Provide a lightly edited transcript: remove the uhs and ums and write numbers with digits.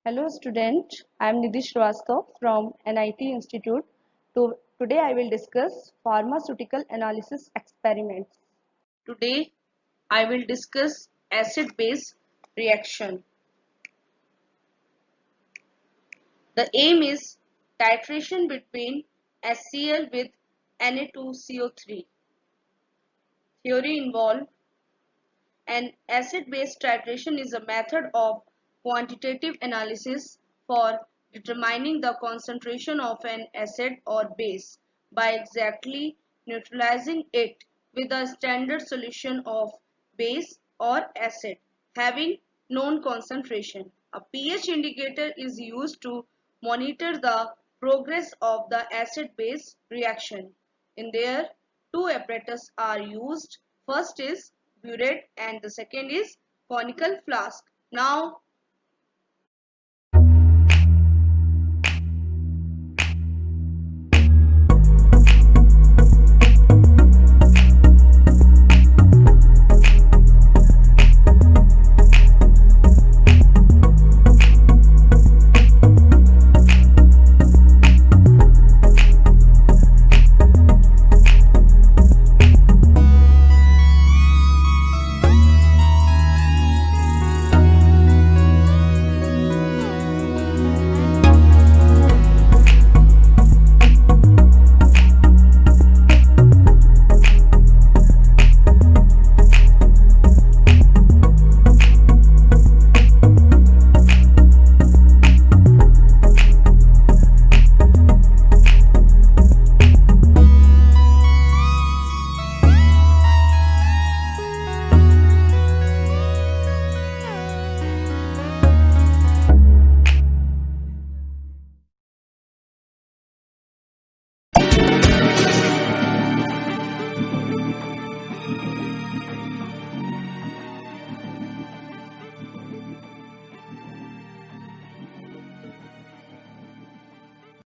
Hello student, I am Nidhi Shrivastava from NIT Institute. Today I will discuss pharmaceutical analysis experiments. Today I will discuss acid-base reaction. The aim is titration between HCl with Na2CO3. Theory involved. An acid-base titration is a method of quantitative analysis for determining the concentration of an acid or base by exactly neutralizing it with a standard solution of base or acid having known concentration. A pH indicator is used to monitor the progress of the acid-base reaction. In there, two apparatus are used. First is burette and the second is conical flask. Now